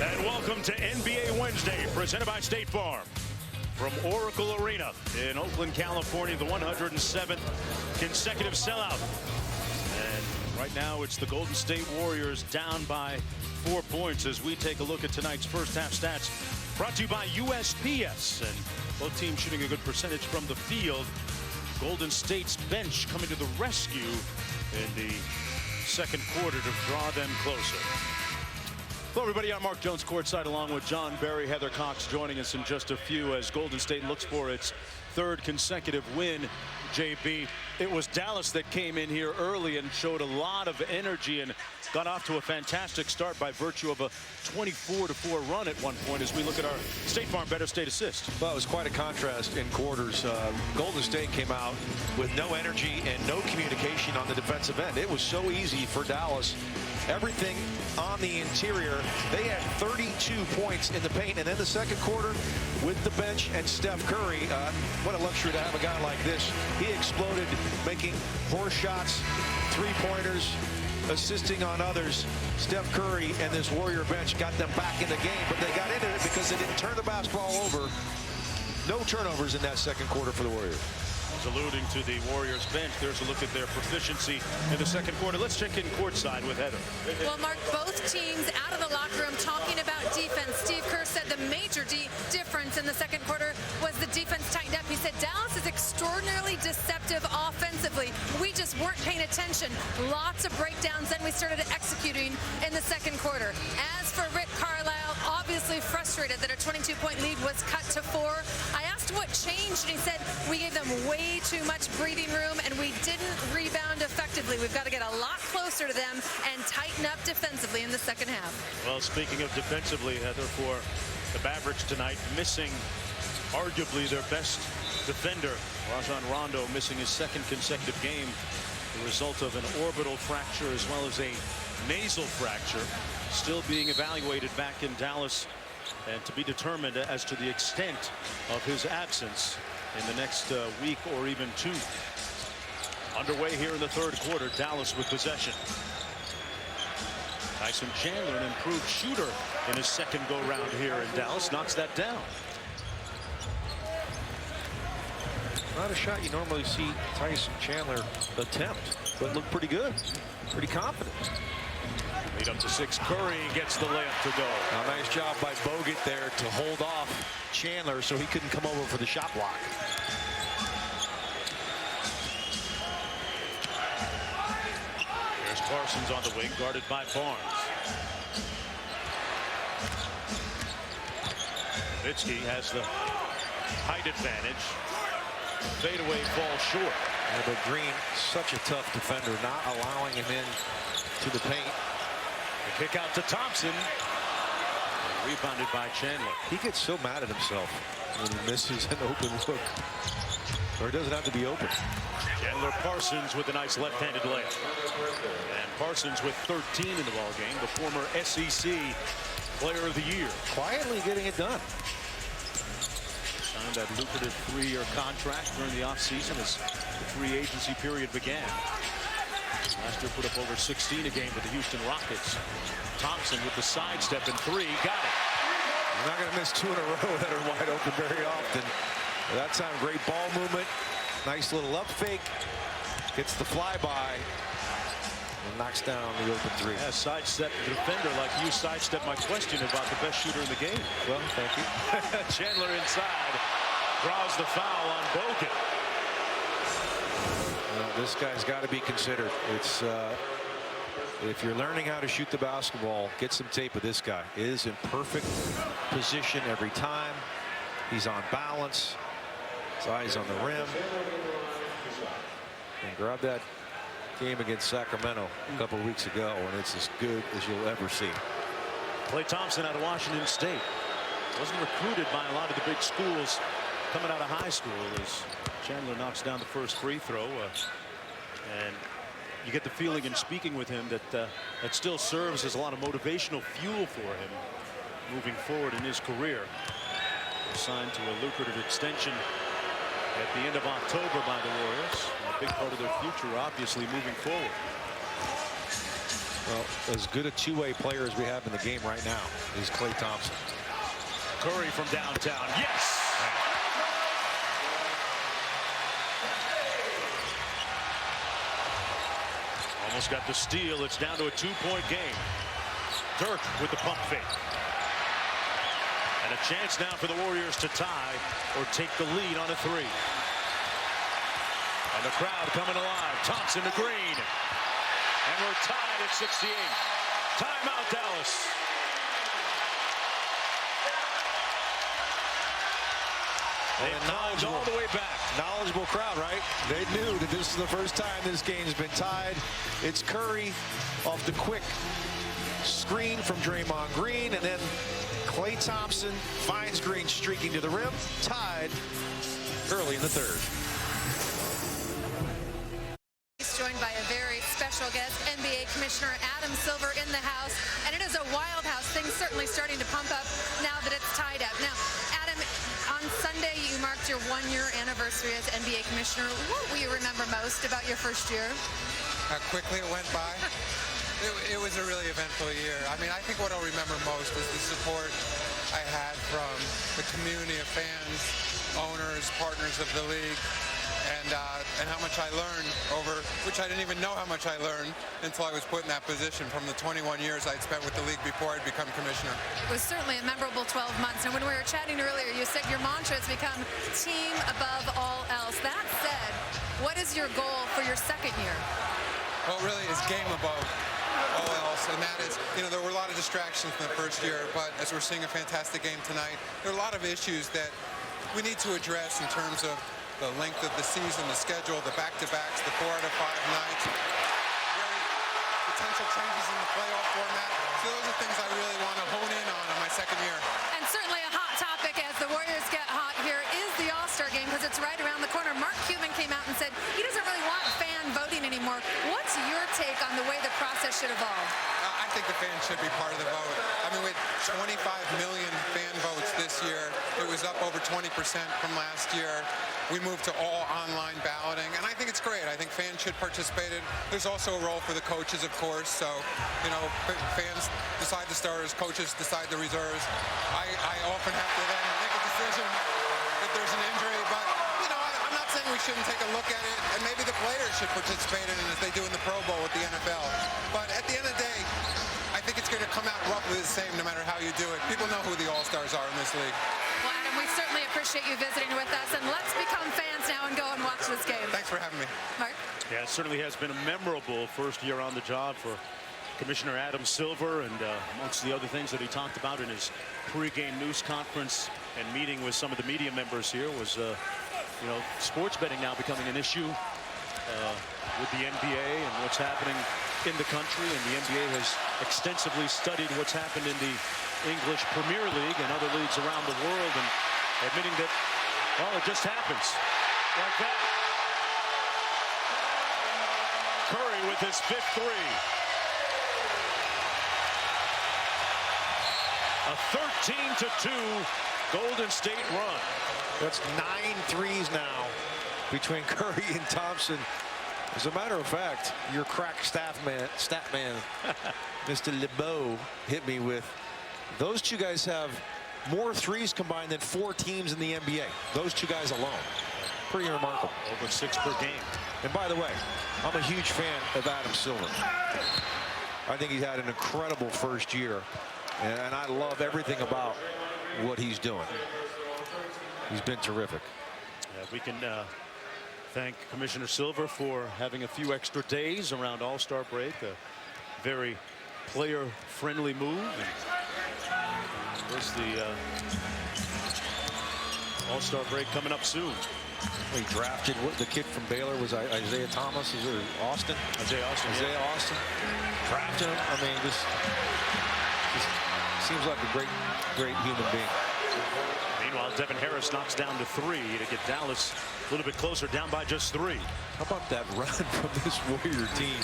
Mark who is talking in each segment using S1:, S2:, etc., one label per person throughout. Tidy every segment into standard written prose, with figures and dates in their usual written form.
S1: And welcome to NBA Wednesday, presented by State Farm. From Oracle Arena in Oakland, California, the 107th consecutive sellout. And right now it's the Golden State Warriors down by 4 points as we take a look at tonight's first half stats. Brought to you by USPS. And both teams shooting a good percentage from the field. Golden State's bench coming to the rescue in the second quarter to draw them closer. Hello, everybody. I'm Mark Jones, courtside, along with John Barry. Heather Cox joining us in just a few as Golden State looks for its third consecutive win. JB, it was Dallas that came in here early and showed a lot of energy and got off to a fantastic start by virtue of a 24-4 run at one point as we look at our State Farm Better State Assist.
S2: Well, it was quite a contrast in quarters. Golden State came out with no energy and no communication on the defensive end. It was so easy for Dallas. Everything on the interior. They had 32 points in the paint, and then the second quarter with the bench and Steph Curry. What a luxury to have a guy like this. He exploded, making horse shots, three-pointers, assisting on others. Steph Curry and this Warrior bench got them back in the game, but they got into it because they didn't turn the basketball over. No turnovers in that second quarter for the Warriors.
S1: Alluding to the Warriors bench, there's a look at their proficiency in the second quarter. Let's check in courtside with Heather.
S3: Well, Mark, both teams out of the locker room talking about defense. Steve Kerr said the major difference in the second quarter was the defense tightened up. He said Dallas is extraordinarily deceptive offensively. We just weren't paying attention. Lots of breakdowns, then we started executing in the second quarter. As for Rick Carlisle, obviously frustrated that a 22-point lead was cut to 4. I asked what changed, and he said we gave them way too much breathing room and we didn't rebound effectively. We've got to get a lot closer to them and tighten up defensively in the second half.
S1: Well, speaking of defensively, Heather, for the Mavericks tonight, missing arguably their best defender, Rajon Rondo, missing his second consecutive game, the result of an orbital fracture as well as a nasal fracture, still being evaluated back in Dallas and to be determined as to the extent of his absence in the next week or even 2. Underway here in the third quarter, Dallas with possession. Tyson Chandler, an improved shooter in his second go-round here in Dallas, knocks that down.
S2: Not a shot you normally see Tyson Chandler attempt, but looked pretty good, pretty confident.
S1: Lead up to 6. Curry gets the layup to go.
S2: Now, nice job by Bogut there to hold off Chandler so he couldn't come over for the shot block.
S1: There's Parsons on the wing, guarded by Barnes. Nowitzki has the height advantage. Fadeaway fall short.
S2: Yeah, but Green, such a tough defender, not allowing him in to the paint.
S1: The kick out to Thompson. Rebounded by Chandler.
S2: He gets so mad at himself when he misses an open look. Or it doesn't have to be open.
S1: Chandler Parsons with a nice left-handed layup. And Parsons with 13 in the ballgame, the former SEC Player of the Year.
S2: Quietly getting it done.
S1: Signed that lucrative 3-year contract during the offseason as the free agency period began. Last year put up over 16 a game with the Houston Rockets. Thompson with the sidestep and 3. Got it.
S2: You're not going to miss 2 in a row that are wide open very often. That time, great ball movement. Nice little up fake. Gets the flyby. And knocks down the open 3.
S1: Yeah, sidestep defender like you sidestepped my question about the best shooter in the game.
S2: Well, thank you.
S1: Chandler inside. Draws the foul on Bogut.
S2: This guy's got to be considered. It's if you're learning how to shoot the basketball, get some tape of this guy. He is in perfect position every time. He's on balance. His eyes on the rim. And grab that game against Sacramento a couple of weeks ago, and it's as good as you'll ever see.
S1: Klay Thompson out of Washington State. Wasn't recruited by a lot of the big schools coming out of high school as Chandler knocks down the first free throw. And you get the feeling in speaking with him that that still serves as a lot of motivational fuel for him moving forward in his career. Signed to a lucrative extension at the end of October by the Warriors. A big part of their future, obviously, moving forward.
S2: Well, as good a two-way player as we have in the game right now is Klay Thompson.
S1: Curry from downtown. Yes! Almost got the steal. It's down to a two-point game. Dirk with the pump fake. And a chance now for the Warriors to tie or take the lead on a three. And the crowd coming alive. Thompson to Green. And we're tied at 68. Timeout, Dallas. They climbed all the way back.
S2: Knowledgeable crowd, right? They knew that this is the first time this game's been tied. It's Curry off the quick screen from Draymond Green, and then Klay Thompson finds Green streaking to the rim, tied early in the third.
S3: He's joined by a very special guest, NBA Commissioner Adam Silver in the house, and it is a wild house. Things certainly starting to pump up now that it's tied up. Now, Adam, on Sunday you marked your one-year anniversary as NBA Commissioner. What will you remember most about your first year?
S4: How quickly it went by. It was a really eventful year. I mean, I think what I'll remember most is the support I had from the community of fans, owners, partners of the league, and how much I learned over, which I didn't even know how much I learned until I was put in that position from the 21 years I'd spent with the league before I'd become commissioner.
S3: It was certainly a memorable 12 months. And when we were chatting earlier, you said your mantra has become team above all else. That said, what is your goal for your second year?
S4: Well, it really is game above all else, and that is, you know, there were a lot of distractions in the first year, but as we're seeing a fantastic game tonight, there are a lot of issues that we need to address in terms of the length of the season, the schedule, the back-to-backs, the 4 out of 5 nights, very potential changes in the playoff format. So those are things I really want to hone in on in my second year.
S3: And certainly a hot topic as the Warriors get hot here is the All-Star game, because it's right around the corner. Mark Cuban came out and said he doesn't really want fan voting anymore. What's your take on the way the process should evolve?
S4: I think the fans should be part of the vote. I mean, with 25 million fan votes this year, it was up over 20% from last year. We moved to all online balloting, and I think it's great. I think fans should participate. There's also a role for the coaches, of course. So, you know, fans decide the starters, coaches decide the reserves. I often have to then make a decision if there's an injury, but, you know, I'm not saying we shouldn't take a look at it, and maybe the players should participate in it as they do in the Pro Bowl with the NFL. But at the end of the day, I think it's going to come out roughly the same no matter how you do it. People know who the All-Stars are in this league.
S3: Well, Adam, we certainly appreciate you visiting with us, and let's become fans now and go and watch this game.
S4: Thanks for having me.
S3: Mark?
S1: Yeah, it certainly has been a memorable first year on the job for Commissioner Adam Silver, and amongst the other things that he talked about in his pregame news conference and meeting with some of the media members here was, you know, sports betting now becoming an issue with the NBA and what's happening in the country, and the NBA has extensively studied what's happened in the English Premier League and other leagues around the world, and admitting that, well, it just happens like that. Curry with his 5th three. A 13-2 Golden State run.
S2: That's 9 threes now between Curry and Thompson. As a matter of fact, your crack stat man, Mr. LeBeau, hit me with, those two guys have more threes combined than 4 teams in the NBA. Those two guys alone. Pretty remarkable.
S1: Over 6 per game.
S2: And by the way, I'm a huge fan of Adam Silver. I think he's had an incredible first year, and I love everything about what he's doing. He's been terrific.
S1: We can thank Commissioner Silver for having a few extra days around All-Star break. A very player-friendly move. And of course, the All-Star break coming up soon.
S2: He drafted the kid from Baylor, was Isaiah Thomas, is it Austin?
S1: Isaiah Austin.
S2: Isaiah Austin. Drafted him. I mean, this seems like a great human being.
S1: Meanwhile, Devin Harris knocks down to 3 to get Dallas a little bit closer, down by just 3.
S2: How about that run from this Warrior team?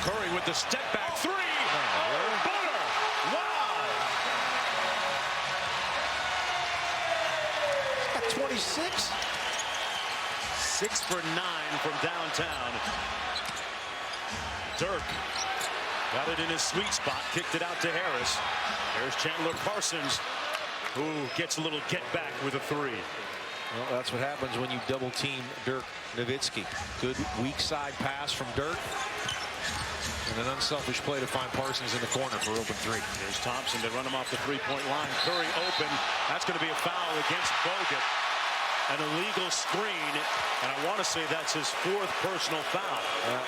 S1: Curry with the step back 3. Oh, butter! Wow!
S2: Got 26.
S1: 6 for 9 from downtown. Dirk got it in his sweet spot, kicked it out to Harris. There's Chandler Parsons, who gets a little get back with a 3.
S2: Well, that's what happens when you double team Dirk Nowitzki. Good weak side pass from Dirk. And an unselfish play to find Parsons in the corner for open 3.
S1: Here's Thompson to run him off the 3-point line. Curry open. That's going to be a foul against Bogut. An illegal screen. And I want to say that's his 4th personal foul.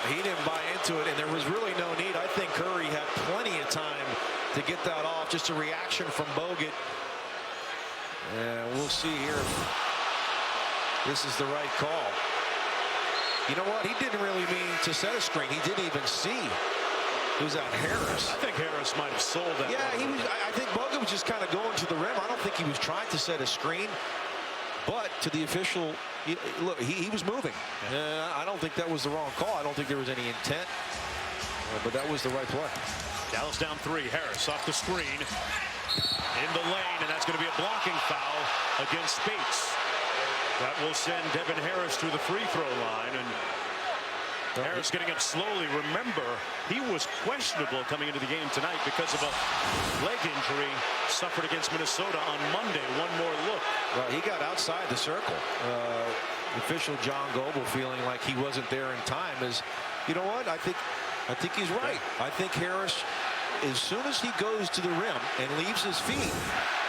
S2: He didn't buy into it, and there was really no need. I think Curry had plenty of time to get that off. Just a reaction from Bogut. And we'll see here if this is the right call. You know what? He didn't really mean to set a screen. He didn't even see who's that, Harris.
S1: I think Harris might have sold that.
S2: Yeah, he was. I think Bogut was just kind of going to the rim. I don't think he was trying to set a screen. But to the official, look, he was moving. I don't think that was the wrong call. I don't think there was any intent. But that was the right play.
S1: Dallas down 3. Harris off the screen in the lane, and that's going to be a blocking foul against Spates. That will send Devin Harris to the free throw line, and Harris getting up slowly. Remember, he was questionable coming into the game tonight because of a leg injury suffered against Minnesota on Monday. One more look.
S2: Well, he got outside the circle. Official John Goble feeling like he wasn't there in time is, you know what? I think he's right. I think Harris, as soon as he goes to the rim and leaves his feet,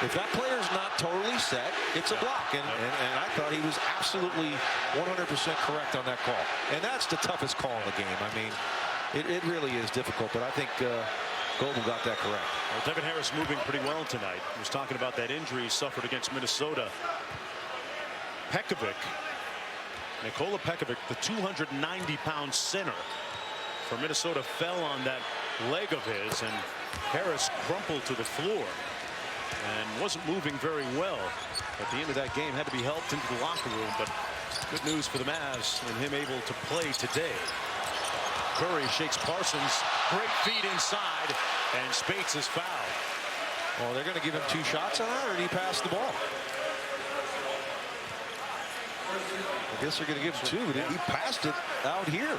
S2: if that player's not totally set, it's a block. And I thought he was absolutely 100% correct on that call. And that's the toughest call in the game. I mean, it really is difficult, but I think Goble got that correct.
S1: Well, Devin Harris moving pretty well tonight. He was talking about that injury he suffered against Minnesota. Pekovic, Nikola Pekovic, the 290-pound center for Minnesota, fell on that leg of his, and Harris crumpled to the floor and wasn't moving very well. At the end of that game, had to be helped into the locker room, but good news for the Mavs and him able to play today. Curry shakes Parsons, great feed inside, and Spates is fouled.
S2: Well, they're going to give him 2 shots on that, or did he pass the ball? I guess they're going to give him 2, but he passed it out here.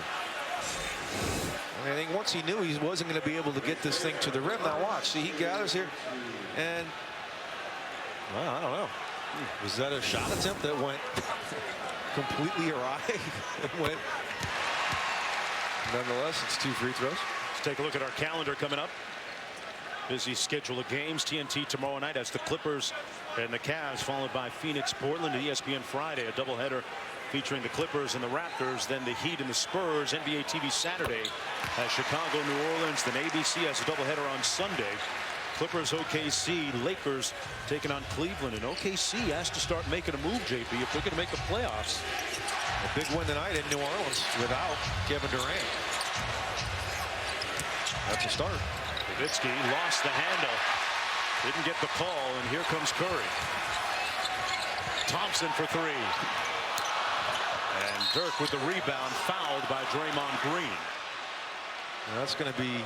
S2: I think once he knew he wasn't going to be able to get this thing to the rim. Now watch, see, he gathers here, and well, I don't know. Was that a shot attempt that went completely awry? Nonetheless, it's 2 free throws.
S1: Let's take a look at our calendar coming up. Busy schedule of games. TNT tomorrow night as the Clippers and the Cavs, followed by Phoenix, Portland, and ESPN Friday, a doubleheader featuring the Clippers and the Raptors, then the Heat and the Spurs. NBA TV Saturday as Chicago, New Orleans, then ABC has a doubleheader on Sunday. Clippers, OKC, Lakers taking on Cleveland, and OKC has to start making a move, JP, if they're going to make the playoffs.
S2: A big win tonight in New Orleans without Kevin Durant. That's a start.
S1: Nowitzki lost the handle, didn't get the call, and here comes Curry. Thompson for 3. And Dirk with the rebound, fouled by Draymond Green.
S2: Now that's going to be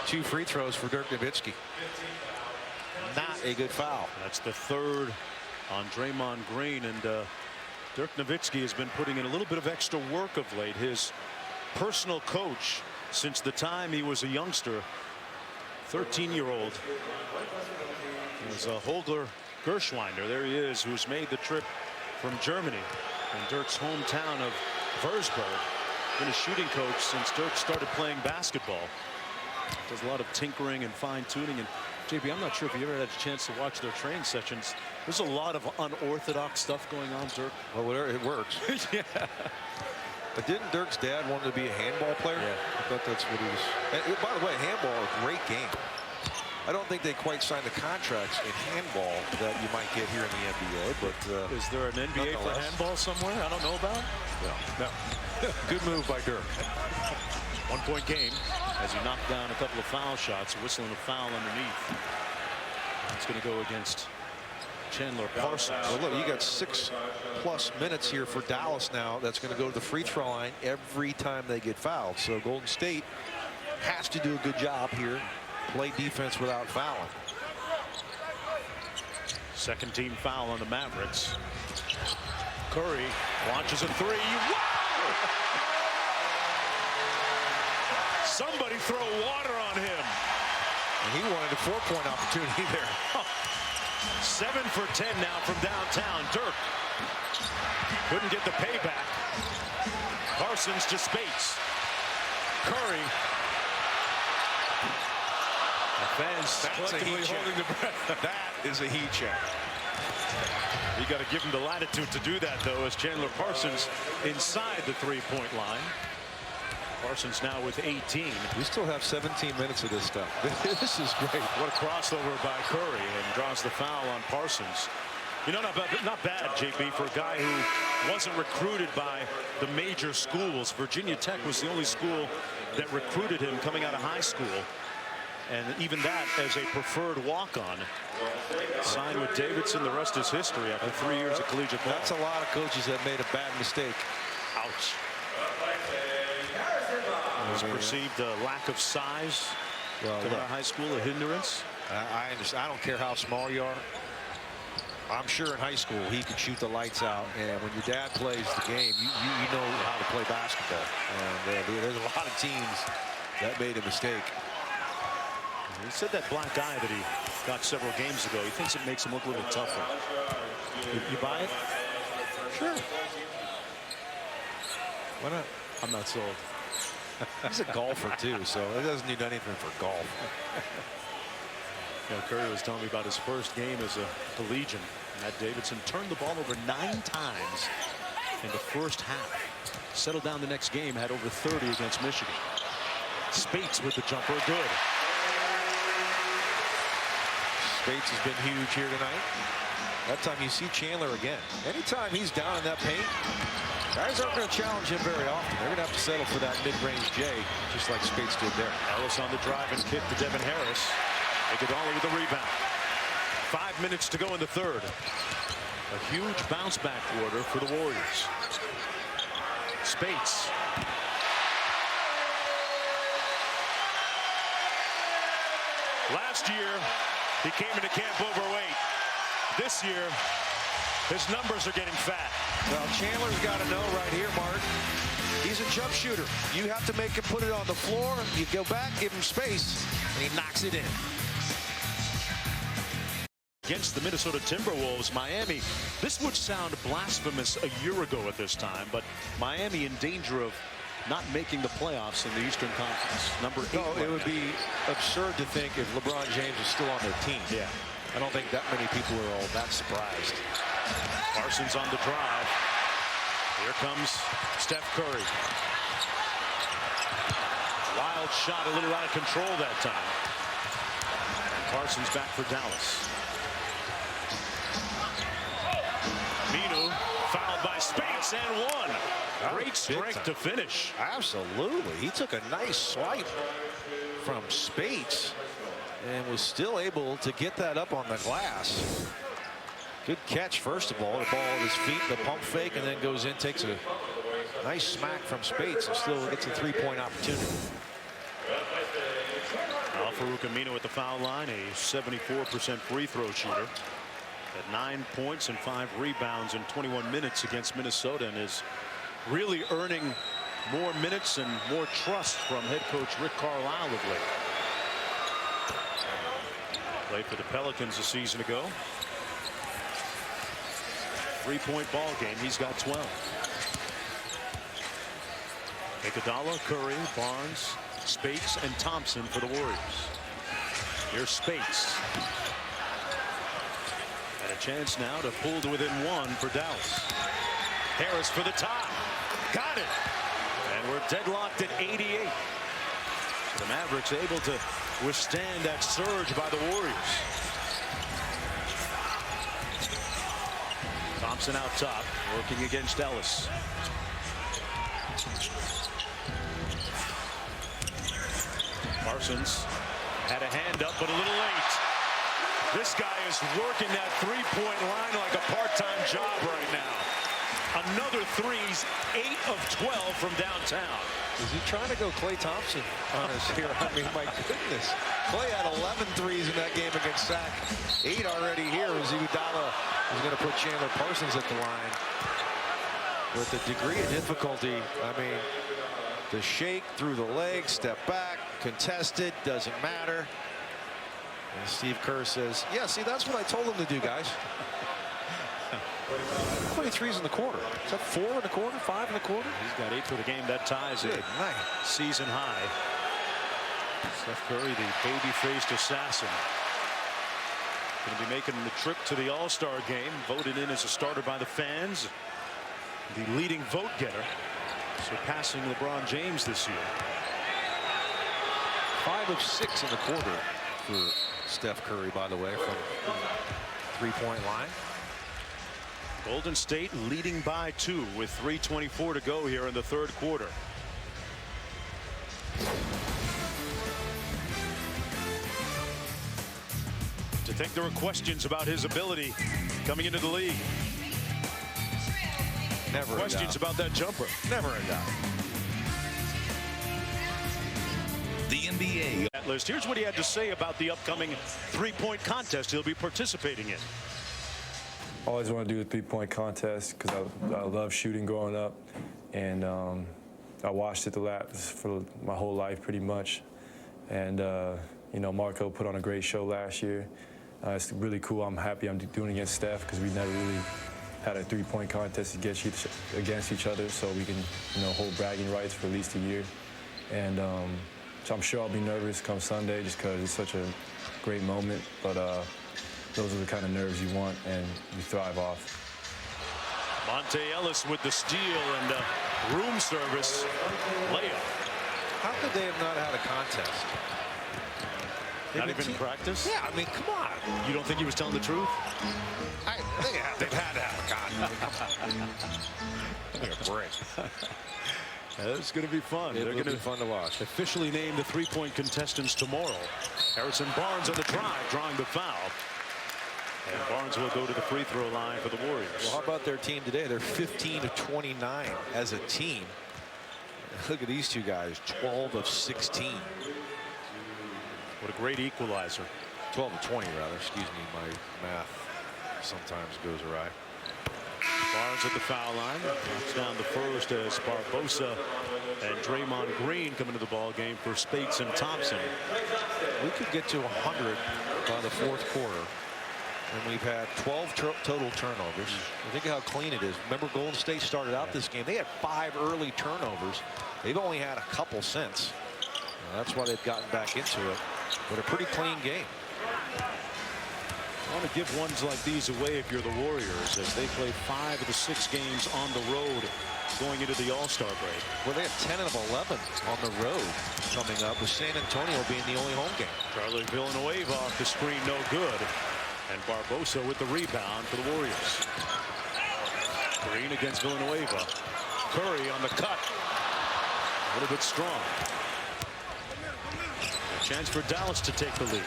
S2: 2 free throws for Dirk Nowitzki. Not a good foul.
S1: That's the 3rd on Draymond Green, and Dirk Nowitzki has been putting in a little bit of extra work of late. His personal coach since the time he was a youngster, 13-year-old, was Holger Gershwiner. There he is, who's made the trip from Germany and Dirk's hometown of Würzburg. Been a shooting coach since Dirk started playing basketball. Does a lot of tinkering and fine-tuning. And JP, I'm not sure if you ever had a chance to watch their training sessions. There's a lot of unorthodox stuff going on, Dirk.
S2: Well, whatever, it works.
S1: Yeah.
S2: But didn't Dirk's dad want to be a handball player?
S1: Yeah.
S2: I thought that's what he was. And by the way, handball, a great game. I don't think they quite signed the contracts in handball that you might get here in the NBA, but
S1: is there an NBA for handball somewhere I don't know about?
S2: No. Good move by Dirk.
S1: 1-point game as he knocked down a couple of foul shots, whistling a foul underneath. It's going to go against Chandler Parsons.
S2: Well, look, you got 6+ minutes here for Dallas now. That's going to go to the free throw line every time they get fouled. So Golden State has to do a good job here. Play defense without fouling.
S1: Second team foul on the Mavericks. Curry launches a three. Wow! Somebody throw water on him.
S2: And he wanted a 4-point opportunity there.
S1: 7 for 10 now from downtown. Dirk couldn't get the payback. Parsons to Spates. Curry. The fans collectively holding the breath.
S2: That is a heat check.
S1: You got to give him the latitude to do that, though, as Chandler Parsons inside the three-point line. Parsons now with 18.
S2: We still have 17 minutes of this stuff. This is great.
S1: What a crossover by Curry, and draws the foul on Parsons. You know, not bad, JB, for a guy who wasn't recruited by the major schools. Virginia Tech was the only school that recruited him coming out of high school. And even that as a preferred walk-on. Signed with Davidson. The rest is history after 3 years of collegiate ball.
S2: That's a lot of coaches that made a bad mistake.
S1: Ouch. Was perceived a lack of size coming out of high school, a hindrance.
S2: I understand. I don't care how small you are. I'm sure in high school he could shoot the lights out, and when your dad plays the game, you know how to play basketball. And there's a lot of teams that made a mistake.
S1: He said that black eye that he got several games ago, he thinks it makes him look a little tougher. You buy it?
S2: Sure. Why not?
S1: I'm not sold.
S2: He's a golfer too, so it doesn't need anything for golf.
S1: You know, Curry was telling me about his first game as a collegian. Matt Davidson turned the ball over 9 times in the first half. Settled down the next game, had over 30 against Michigan. Spates with the jumper, good.
S2: Spates has been huge here tonight. That time you see Chandler again. Anytime he's down in that paint, guys aren't going to challenge him very often. They're going to have to settle for that mid-range J, just like Spates did there.
S1: Ellis on the drive and kick to Devin Harris. Iguodala with the rebound. 5 minutes to go in the third. A huge bounce back quarter for the Warriors. Spates. Last year, he came into camp overweight. This year, his numbers are getting fat.
S2: Well, Chandler's got to know right here, Mark. He's a jump shooter. You have to make him put it on the floor. You go back, give him space, and he knocks it in.
S1: Against the Minnesota Timberwolves, Miami. This would sound blasphemous a year ago at this time, but Miami in danger of not making the playoffs in the Eastern Conference. Number 8.
S2: No, it would be absurd to think if LeBron James is still on their team.
S1: Yeah.
S2: I don't think that many people are all that surprised.
S1: Parsons on the drive. Here comes Steph Curry. Wild shot, a little out of control that time. Parsons back for Dallas. Minu fouled by Spates and one. Great strength to finish.
S2: Absolutely. He took a nice swipe from Spates and was still able to get that up on the glass. Good catch, first of all. The ball at his feet, the pump fake, and then goes in, takes a nice smack from Spates, and still gets a 3-point opportunity.
S1: Al-Farouq Aminu at the foul line, a 74% free throw shooter. At 9 points and 5 rebounds in 21 minutes against Minnesota, and is really earning more minutes and more trust from head coach Rick Carlisle of late. Played for the Pelicans a season ago. 3-point ball game. He's got 12. Iguodala, Curry, Barnes, Spates, and Thompson for the Warriors. Here's Spates. And a chance now to pull to within 1 for Dallas. Harris for the top. Got it. And we're deadlocked at 88. The Mavericks able to withstand that surge by the Warriors. Thompson out top, working against Ellis. Parsons had a hand up, but a little late. This guy is working that three-point line like a part-time job right now. Another threes, 8 of 12 from downtown.
S2: Is he trying to go Klay Thompson on us here? I mean, my goodness. Klay had 11 threes in that game against Sac. 8 already here as Iguodala is going to put Chandler Parsons at the line. with the degree of difficulty. I mean, the shake through the leg, step back, contested, doesn't matter. And Steve Kerr says, yeah, see, that's what I told him to do, guys. 23s in the quarter. Is that 4 in the quarter, 5 in the quarter?
S1: He's got 8 for the game. That ties it.
S2: Night.
S1: Season high. Steph Curry, the baby-faced assassin, going to be making the trip to the All-Star game. Voted in as a starter by the fans. The leading vote getter, surpassing LeBron James this year.
S2: 5 of 6 in the quarter for Steph Curry, by the way, from three-point line.
S1: Golden State leading by 2 with 3:24 to go here in the third quarter. To think there were questions about his ability coming into the league.
S2: Never
S1: Questions about that jumper.
S2: Never in doubt.
S5: The NBA.
S1: That list. Here's what he had to say about the upcoming three-point contest he'll be participating in.
S6: Always want to do the three-point contest because I love shooting growing up, and I watched it for my whole life pretty much. And you know, Marco put on a great show last year. It's really cool. I'm happy I'm doing it against Steph because we never really had a three-point contest against each other, so we can, you know, hold bragging rights for at least a year. And so I'm sure I'll be nervous come Sunday just because it's such a great moment. But those are the kind of nerves you want and you thrive off.
S1: Monte Ellis with the steal and room service layup.
S2: How could they have not had a contest?
S1: Not even in practice?
S2: Yeah, I mean, come on.
S1: You don't think he was telling the truth?
S2: They've had to have a contest. Give me a break.
S1: It's going to be fun.
S2: They're
S1: They're
S2: going to
S1: going
S2: be fun to watch.
S1: officially name the three-point contestants tomorrow. Harrison Barnes on the drive, drawing the foul. And Barnes will go to the free throw line for the Warriors.
S2: Well, how about their team today? They're 15 of 29 as a team. Look at these two guys, 12 of 16.
S1: What a great equalizer.
S2: 12 of 20, rather. Excuse me, my math sometimes goes awry.
S1: Barnes at the foul line. Knocks down the first as Barbosa and Draymond Green come into the ball game for Spates and Thompson.
S2: We could get to 100 by the fourth quarter. And we've had 12 total turnovers. Think of how clean it is. Remember, Golden State started out this game. They had 5 early turnovers. They've only had a couple since. That's why they've gotten back into it. But a pretty clean game.
S1: I want to give ones like these away if you're the Warriors, as they play 5 of the 6 games on the road going into the All-Star break.
S2: Well, they have 10 of 11 on the road coming up, with San Antonio being the only home game.
S1: Charlie Villanueva off the screen, no good. And Barbosa with the rebound for the Warriors. Green against Villanueva. Curry on the cut. A little bit strong. A chance for Dallas to take the lead.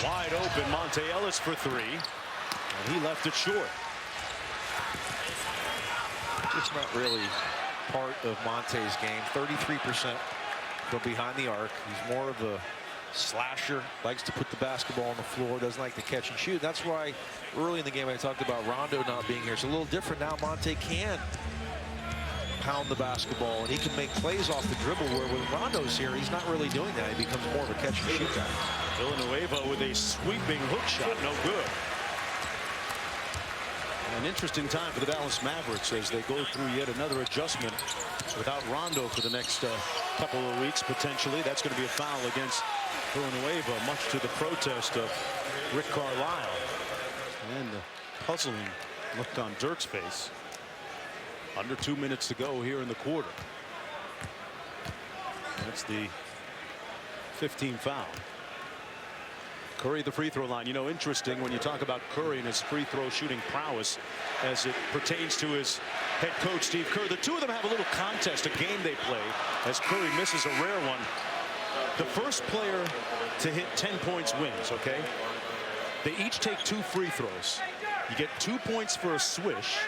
S1: Wide open, Monte Ellis for 3. And he left it short.
S2: It's not really part of Monte's game. 33% from behind the arc. He's more of a slasher, likes to put the basketball on the floor, doesn't like to catch and shoot. That's why early in the game I talked about Rondo not being here. It's a little different now. Monte can pound the basketball and he can make plays off the dribble, where when Rondo's here, he's not really doing that. He becomes more of a catch and shoot guy.
S1: Villanueva with a sweeping hook shot, no good. An interesting time for the Dallas Mavericks as they go through yet another adjustment without Rondo for the next couple of weeks, potentially. That's going to be a foul against Villanueva, much to the protest of Rick Carlisle. And the puzzling look on Dirk's face. Under 2 minutes to go here in the quarter. That's the 15th foul. Curry the free throw line. You know, interesting when you talk about Curry and his free throw shooting prowess as it pertains to his head coach Steve Kerr. The two of them have a little contest, a game they play, as Curry misses a rare one. The first player to hit 10 points wins, okay? They each take 2 free throws. You get 2 points for a swish,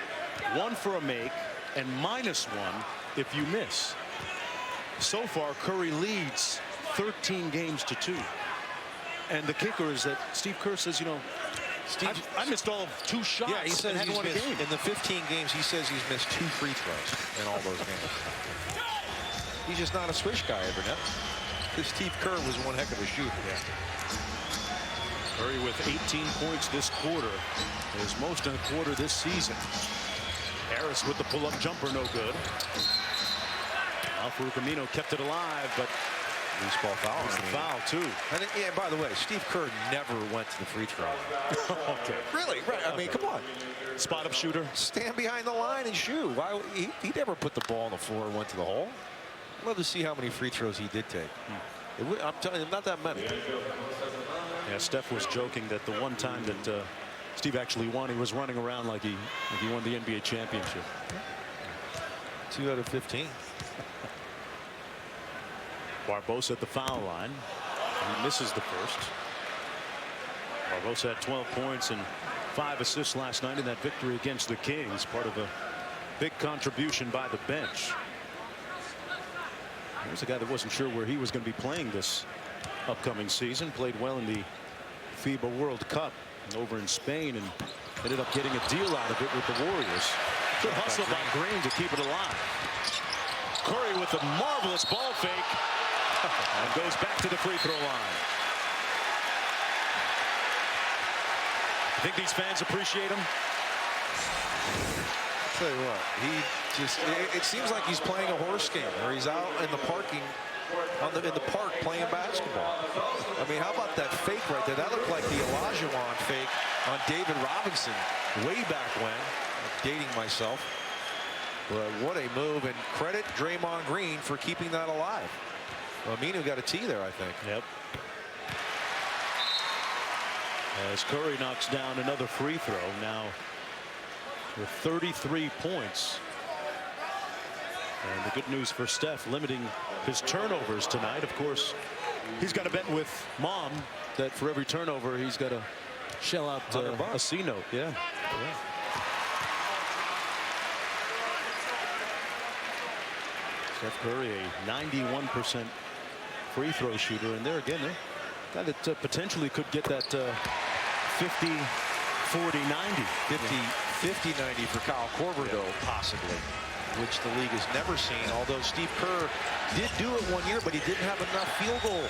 S1: 1 for a make, and -1 if you miss. So far, Curry leads 13 games to 2. And the kicker is that Steve Kerr says, you know, I missed all 2 shots.
S2: Yeah, he says
S1: and hadn't won a game.
S2: in the 15 games, he says he's missed 2 free throws in all those games. He's just not a swish guy, Burnett. Because Steve Kerr was one heck of a shooter.
S1: Yeah. Curry with 18 points this quarter. His most in a quarter this season. Harris with the pull-up jumper, no good. Al-Farouq Aminu kept it alive, but
S2: loose ball foul.
S1: it's the foul, too.
S2: And yeah, by the way, Steve Kerr never went to the free throw.
S1: Okay.
S2: Really? Right. I mean, come on.
S1: Spot-up shooter.
S2: Stand behind the line and shoot. Why? He never put the ball on the floor and went to the hole. Love to see how many free throws he did take. I'm telling you, not that many.
S1: Yeah, Steph was joking that the one time that Steve actually won, he was running around like he won the NBA championship.
S2: 2 out of 15.
S1: Barbosa at the foul line. He misses the first. Barbosa had 12 points and 5 assists last night in that victory against the Kings. Part of a big contribution by the bench. Here's a guy that wasn't sure where he was going to be playing this upcoming season. Played well in the FIBA World Cup over in Spain and ended up getting a deal out of it with the Warriors. Good hustle by Green to keep it alive. Curry with a marvelous ball fake and goes back to the free throw line. I think these fans appreciate him.
S2: Tell you what, it seems like he's playing a horse game, or he's out in the parking in the park playing basketball. I mean, how about that fake right there? That looked like the Olajuwon fake on David Robinson way back when. I'm dating myself. But what a move, and credit Draymond Green for keeping that alive. Well, Aminu got a tee there, I think.
S1: Yep. As Curry knocks down another free throw now with 33 points. And the good news for Steph, limiting his turnovers tonight. Of course, he's got a bet with Mom that for every turnover he's got to shell out a C note. Yeah. Steph Curry, a 91% free throw shooter, and there again, guy that potentially could get that 50, 40, 90.
S2: 50-90 for Kyle Korver, though, possibly, which the league has never seen. Although Steve Kerr did do it one year, but he didn't have enough field goal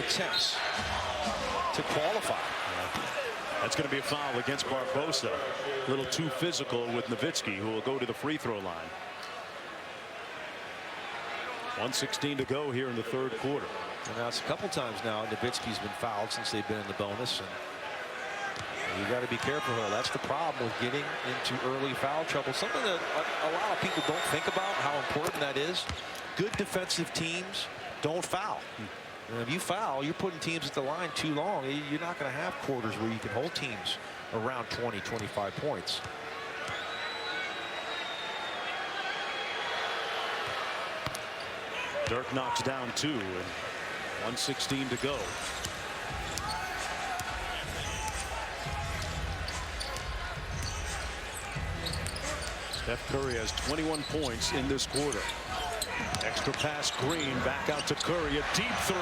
S2: attempts to qualify.
S1: That's going to be a foul against Barbosa. A little too physical with Nowitzki, who will go to the free throw line. 1:16 to go here in the third quarter.
S2: And that's a couple times now Nowitzki's been fouled since they've been in the bonus, and you got to be careful here. That's the problem with getting into early foul trouble. Something that a lot of people don't think about, how important that is. Good defensive teams don't foul. And if you foul, you're putting teams at the line too long. You're not going to have quarters where you can hold teams around 20, 25 points.
S1: Dirk knocks down 2 and 1:16 to go. Steph Curry has 21 points in this quarter. Extra pass, Green back out to Curry, a deep 3.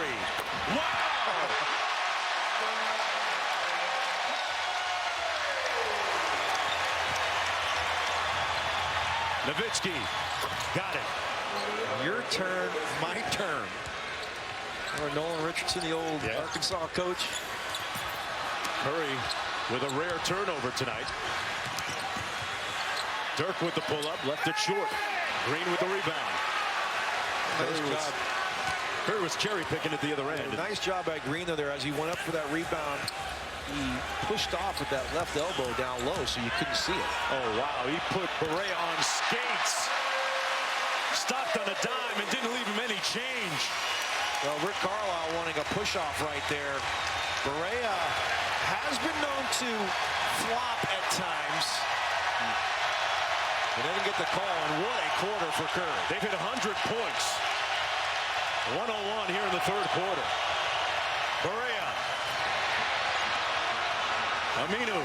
S1: Wow! Nowitzki got it.
S2: Your turn, my turn. Or Nolan Richardson, the old Arkansas coach.
S1: Curry with a rare turnover tonight. Dirk with the pull-up, left it short. Green with the rebound. Curry was cherry picking at the other end.
S2: Nice job by Green though there as he went up for that rebound. He pushed off with that left elbow down low so you couldn't see it.
S1: Oh wow, he put Barea on skates. Stopped on a dime and didn't leave him any change.
S2: Well, Rick Carlisle wanting a push-off right there. Barea has been known to flop at times. But didn't get the call, and what a quarter for Curry.
S1: They've hit 100 points. 101 here in the third quarter. Barea. Aminu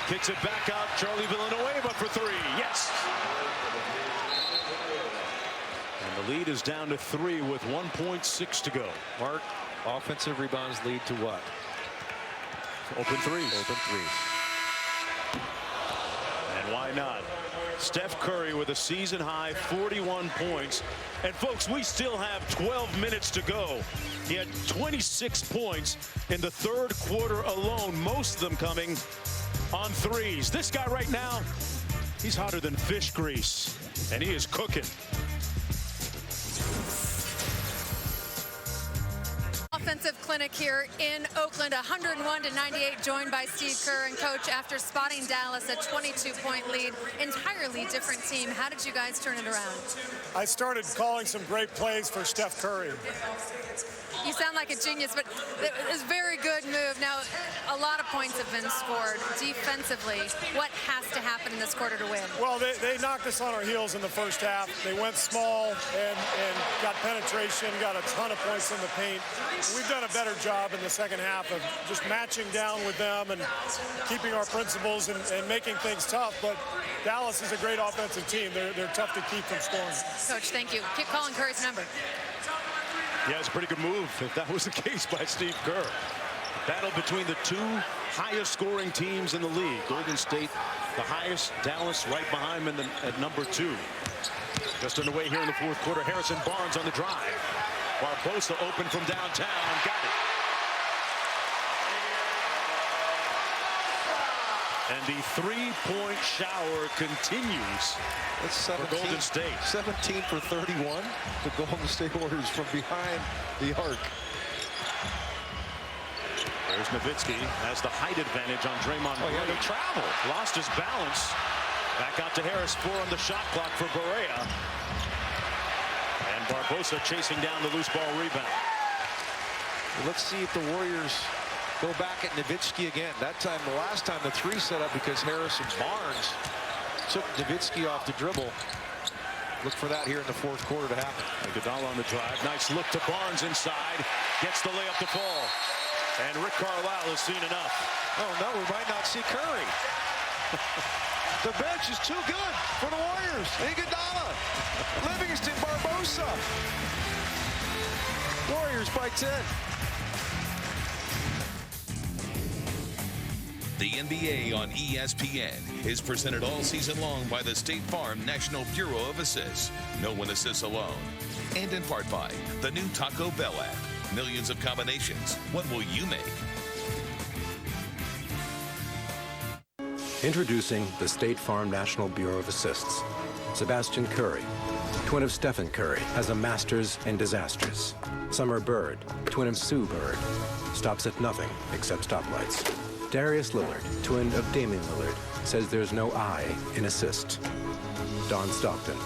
S1: kicks it back out. Charlie Villanueva for 3. Yes. And the lead is down to 3 with 1.6 to go.
S2: Mark, offensive rebounds lead to what?
S1: Open threes.
S2: Open threes.
S1: And why not? Steph Curry with a season-high 41 points. And, folks, we still have 12 minutes to go. He had 26 points in the third quarter alone, most of them coming on threes. This guy right now, he's hotter than fish grease, and he is cooking.
S3: Offensive clinic here in Oakland, 101-98, joined by Steve Kerr. And Coach, after spotting Dallas a 22-point lead, entirely different team. How did you guys turn it around?
S7: I started calling some great plays for Steph Curry.
S3: You sound like a genius, but it was a very good move. Now, a lot of points have been scored defensively. What has to happen in this quarter to win?
S7: Well, they knocked us on our heels in the first half. They went small and got penetration, got a ton of points in the paint. We've done a better job in the second half of just matching down with them and keeping our principles and making things tough. But Dallas is a great offensive team. They're tough to keep from scoring.
S3: Coach, thank you. Keep calling Curry's number.
S1: Yeah, it's a pretty good move, if that was the case, by Steve Kerr. Battle between the two highest scoring teams in the league. Golden State, the highest. Dallas right behind them at number 2. Just underway here in the fourth quarter. Harrison Barnes on the drive. Barbosa open from downtown. Got it. And the three-point shower continues.
S2: It's 17,
S1: for Golden State.
S2: 17 for 31. The Golden State Warriors from behind the arc.
S1: There's Nowitzki, has the height advantage on Draymond Green.
S2: Yeah, they travel.
S1: Lost his balance. Back out to Harris. 4 on the shot clock for Barea. And Barbosa chasing down the loose ball rebound.
S2: Let's see if the Warriors go back at Nowitzki again. That time, the last time, the 3 set up because Harrison Barnes took Nowitzki off the dribble. Look for that here in the fourth quarter to happen.
S1: Iguodala on the drive. Nice look to Barnes inside. Gets the layup to fall. And Rick Carlisle has seen enough.
S2: Oh, no, we might not see Curry. The bench is too good for the Warriors. Iguodala, Livingston, Barbosa. Warriors by 10.
S5: The NBA on ESPN is presented all season long by the State Farm National Bureau of Assists. No one assists alone. And in part by the new Taco Bell app. Millions of combinations. What will you make?
S8: Introducing the State Farm National Bureau of Assists. Sebastian Curry, twin of Stephen Curry, has a masters in disasters. Summer Bird, twin of Sue Bird, stops at nothing except stoplights. Darius Lillard, twin of Damian Lillard, says there's no I in assist. Don Stockton,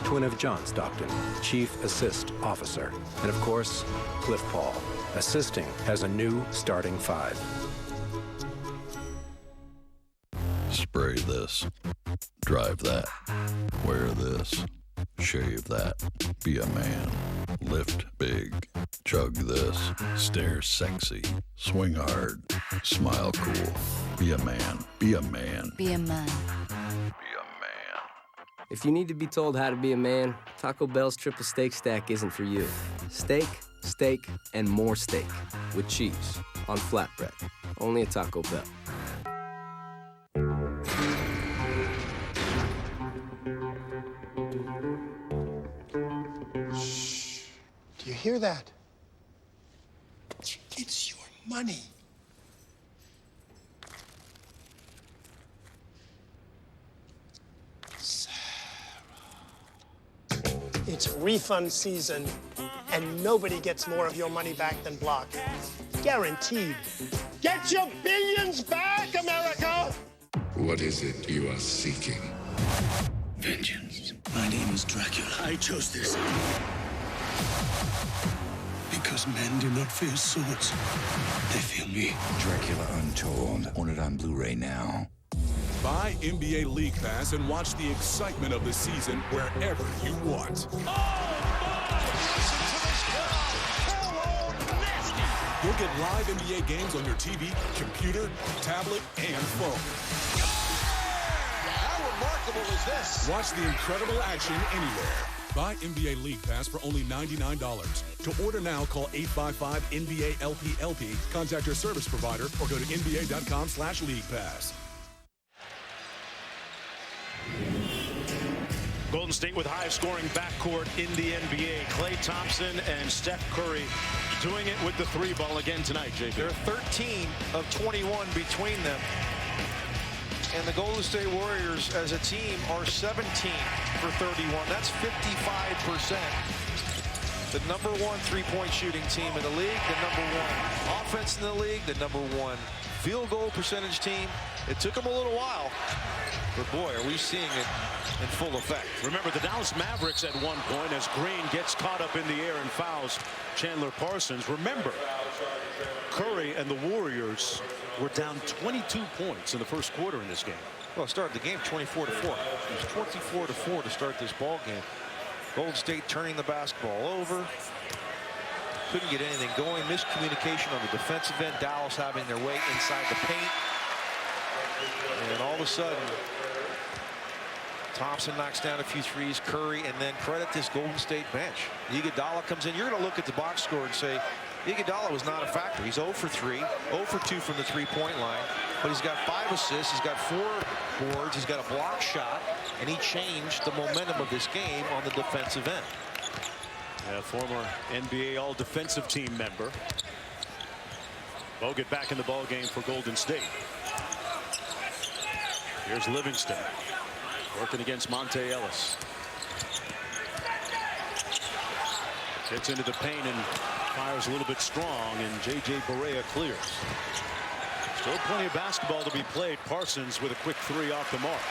S8: twin of John Stockton, Chief Assist Officer. And of course, Cliff Paul, assisting has a new starting 5.
S9: Spray this, drive that, wear this, shave that, be a man, lift big, chug this, stare sexy, swing hard, smile cool, be a man, be a man.
S10: Be a man.
S9: Be a man.
S11: If you need to be told how to be a man, Taco Bell's triple steak stack isn't for you. Steak, steak, and more steak with cheese on flatbread. Only at Taco Bell.
S12: Shh. Do you hear that? It's your money. It's refund season, and nobody gets more of your money back than Block. Guaranteed. Get your billions back, America!
S13: What is it you are seeking?
S14: Vengeance. My name is Dracula. I chose this. Because men do not fear swords. They fear me.
S13: Dracula Untold. Own it on Blu-ray now.
S15: Buy NBA League Pass and watch the excitement of the season wherever you want. You'll get live NBA games on your TV, computer, tablet, and phone.
S2: How remarkable is this?
S15: Watch the incredible action anywhere. Buy NBA League Pass for only $99. To order now, call 855-NBA-LPLP, contact your service provider, or go to NBA.com/League Pass.
S1: Golden State with high-scoring backcourt in the NBA. Klay Thompson and Steph Curry doing it with the three ball again tonight, JB.
S2: They're 13 of 21 between them. And the Golden State Warriors as a team are 17 for 31. That's 55%. The number one three-point shooting team in the league, the number one offense in the league, the number one field goal percentage team. It took them a little while, but boy, are we seeing it in full effect.
S1: Remember the Dallas Mavericks at one point as Green gets caught up in the air and fouls Chandler Parsons. Remember, Curry and the Warriors were down 22 points in the first quarter in this game.
S2: Well, it started the game 24-4. It was 24-4 to start this ball game. Golden State turning the basketball over. Couldn't get anything going. Miscommunication on the defensive end. Dallas having their way inside the paint. And all of a sudden, Thompson knocks down a few threes. Curry, and then credit this Golden State bench. Iguodala comes in. You're going to look at the box score and say, Iguodala was not a factor. He's 0 for 3, 0 for 2 from the three-point line. But he's got 5 assists. He's got 4 boards. He's got a block shot. And he changed the momentum of this game on the defensive end.
S1: A former NBA All-Defensive Team member. Bogut back in the ball game for Golden State. Here's Livingston working against Monte Ellis. Gets into the paint and fires a little bit strong, and J.J. Barea clears. Still plenty of basketball to be played. Parsons with a quick three off the mark.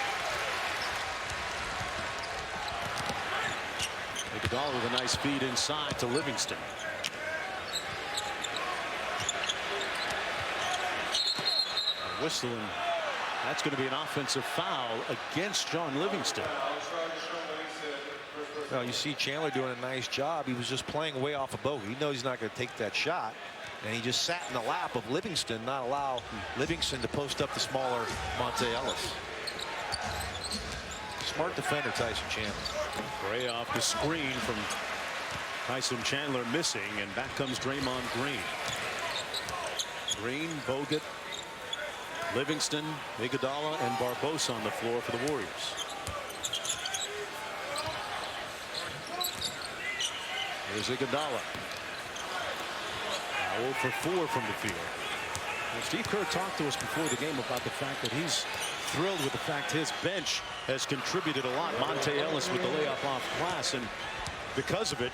S1: Iguodala with a nice feed inside to Livingston. Whistling. That's going to be an offensive foul against John Livingston.
S2: Well, you see Chandler doing a nice job. He was just playing way off a bogey. He knows he's not going to take that shot. And he just sat in the lap of Livingston, not allow Livingston to post up the smaller Monte Ellis. Smart defender, Tyson Chandler.
S1: Gray off the screen from Tyson Chandler missing, and back comes Draymond Green. Green, Bogut, Livingston, Iguodala, and Barbosa on the floor for the Warriors. Here's Iguodala. 0 for 4 from the field. Well, Steve Kerr talked to us before the game about the fact that he's thrilled with the fact his bench has contributed a lot. Monte Ellis with the layup off glass, and because of it,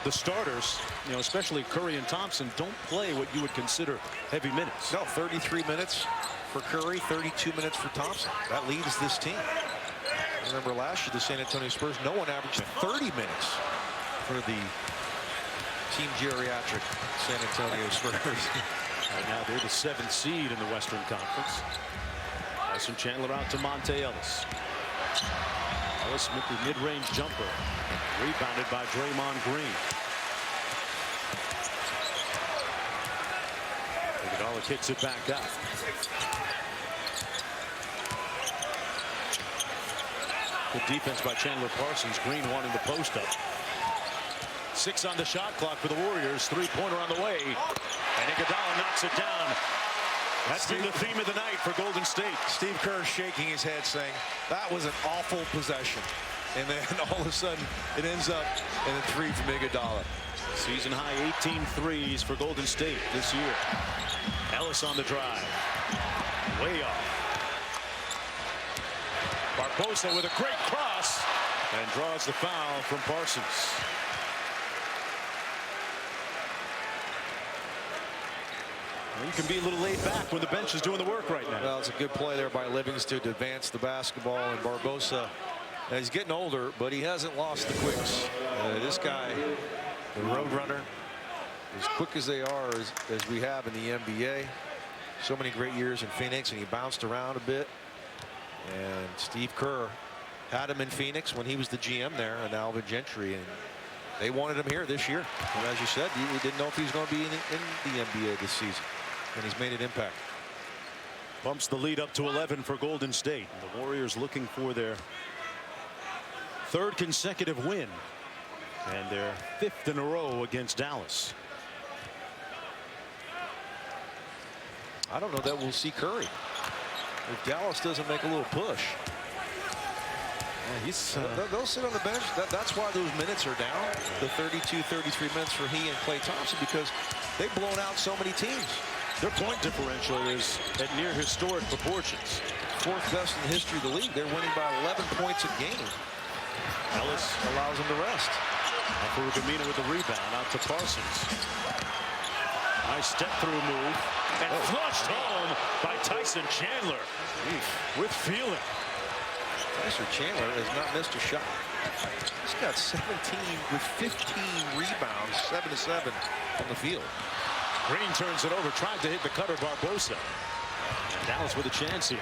S1: the starters, you know, especially Curry and Thompson, don't play what you would consider heavy minutes.
S2: No, 33 minutes for Curry, 32 minutes for Thompson. That leads this team. Remember last year, the San Antonio Spurs, no one averaged 30 minutes for the team geriatric San Antonio Spurs.
S1: Right now, they're the 7th seed in the Western Conference. Tyson Chandler out to Monte Ellis. Ellis with the mid-range jumper. Rebounded by Draymond Green. Iguodala kicks it back out. Good defense by Chandler Parsons. Green wanting the post up. 6 on the shot clock for the Warriors. 3-pointer on the way. And Iguodala knocks it down. That's been the theme of the night for Golden State.
S2: Steve Kerr shaking his head saying, that was an awful possession. And then all of a sudden, it ends up in a 3 from Iguodala.
S1: Season high 18 threes for Golden State this year. Ellis on the drive. Way off. Barbosa with a great cross and draws the foul from Parsons. You can be a little laid back when the bench is doing the work right now.
S2: Well, it's a good play there by Livingston to advance the basketball, and Barbosa, he's getting older, but he hasn't lost the quicks. This guy, the road runner, as quick as they are as we have in the NBA. So many great years in Phoenix, and he bounced around a bit. And Steve Kerr had him in Phoenix when he was the GM there, and Alvin Gentry, and they wanted him here this year. And as you said, we didn't know if he was going to be in the NBA this season. And he's made an impact.
S1: Bumps the lead up to 11 for Golden State. The Warriors looking for their third consecutive win, and their 5th in a row against Dallas.
S2: I don't know that we'll see Curry if Dallas doesn't make a little push. Yeah, they'll sit on the bench. That's why those minutes are down, the 32, 33 minutes for he and Klay Thompson, because they've blown out so many teams.
S1: Their point differential is at near historic proportions.
S2: 4th best in the history of the league. They're winning by 11 points a game. Ellis allows them to rest.
S1: Gamina with the rebound out to Parsons. Nice step through move and flushed home by Tyson Chandler with feeling.
S2: Tyson Chandler has not missed a shot. He's got 17 with 15 rebounds, 7 to 7 on the field.
S1: Green turns it over, tried to hit the cutter Barbosa. Dallas with a chance here.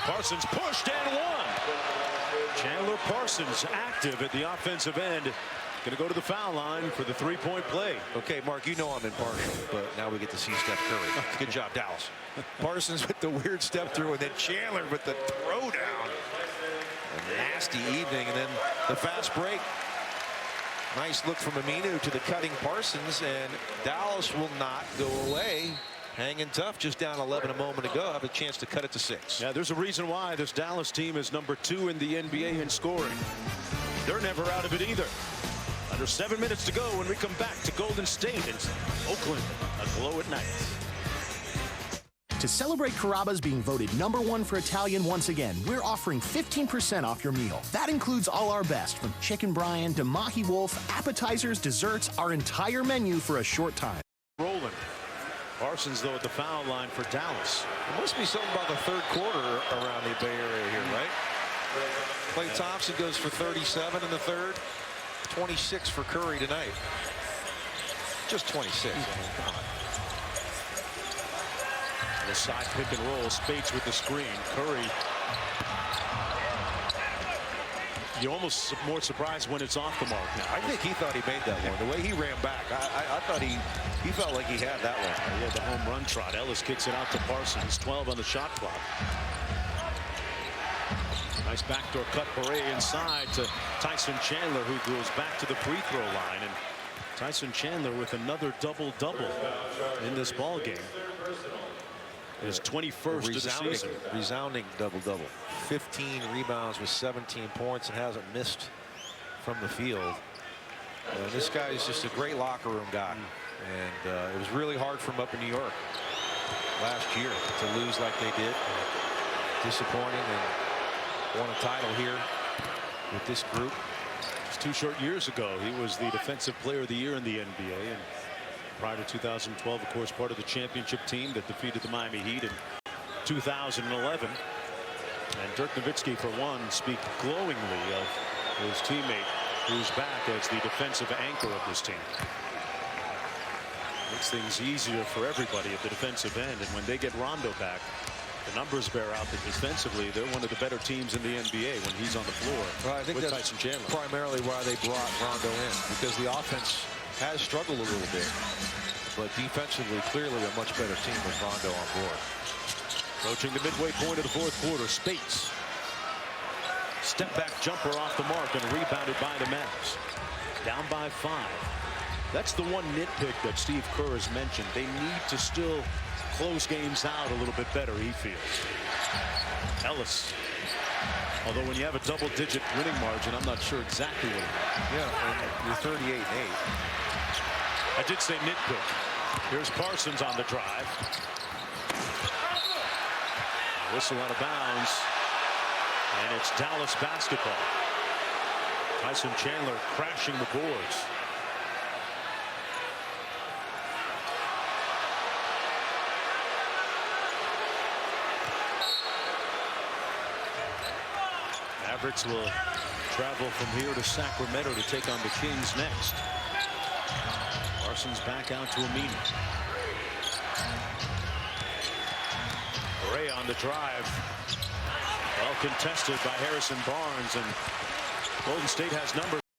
S1: Parsons pushed and won. Chandler Parsons active at the offensive end. Going to go to the foul line for the 3-point play.
S2: Okay, Mark, you know I'm impartial, but now we get to see Steph Curry. Good job, Dallas. Parsons with the weird step through, and then Chandler with the throwdown. A nasty evening, and then the fast break. Nice look from Aminu to the cutting Parsons, and Dallas will not go away. Hanging tough, just down 11 a moment ago. Have a chance to cut it to 6.
S1: Yeah, there's a reason why this Dallas team is number 2 in the NBA in scoring. They're never out of it either. Under 7 minutes to go when we come back to Golden State and Oakland, a glow at night.
S10: To celebrate Carrabba's being voted #1 for Italian once again, we're offering 15% off your meal. That includes all our best, from chicken brine to mahi wolf, appetizers, desserts, our entire menu for a short time.
S1: Rolling. Parsons, though, at the foul line for Dallas.
S2: There must be something about the 3rd quarter around the Bay Area here, right? Klay Thompson goes for 37 in the 3rd. 26 for Curry tonight. Just 26. I mean, come on.
S1: The side pick and roll. Spates with the screen. Curry. You're almost more surprised when it's off the mark now.
S2: I think he thought he made that one. The way he ran back, I thought he felt like he had that one.
S1: He had the home run trot. Ellis kicks it out to Parsons. 12 on the shot clock. Nice backdoor cut. Beret inside to Tyson Chandler, who goes back to the free throw line. And Tyson Chandler with another double-double in this ball game. His 21st of the season.
S2: Resounding double-double. 15 rebounds with 17 points and hasn't missed from the field. This guy is just a great locker room guy. And it was really hard for him up in New York last year to lose like they did. Disappointing, and won a title here with this group.
S1: Just 2 short years ago, he was the Defensive Player of the Year in the NBA. And prior to 2012, of course, part of the championship team that defeated the Miami Heat in 2011. And Dirk Nowitzki, for one, speak glowingly of his teammate, who's back as the defensive anchor of this team. Makes things easier for everybody at the defensive end. And when they get Rondo back, the numbers bear out that defensively they're one of the better teams in the NBA when he's on the floor.
S2: Well, I think
S1: with
S2: that's
S1: Tyson Chandler.
S2: Primarily why they brought Rondo in, because the offense has struggled a little bit, but defensively clearly a much better team with Rondo on board.
S1: Approaching the midway point of the 4th quarter. Spates. Step back jumper off the mark and rebounded by the Mavs. Down by 5. That's the one nitpick that Steve Kerr has mentioned. They need to still close games out a little bit better, he feels. Ellis. Although when you have a double-digit winning margin, I'm not sure exactly what.
S2: Yeah, and you're 38-8.
S1: I did say nitpick. Here's Parsons on the drive. Whistle out of bounds. And it's Dallas basketball. Tyson Chandler crashing the boards. Mavericks will travel from here to Sacramento to take on the Kings next. Parsons back out to Aminu. Ray on the drive. Well contested by Harrison Barnes, and Golden State has numbers.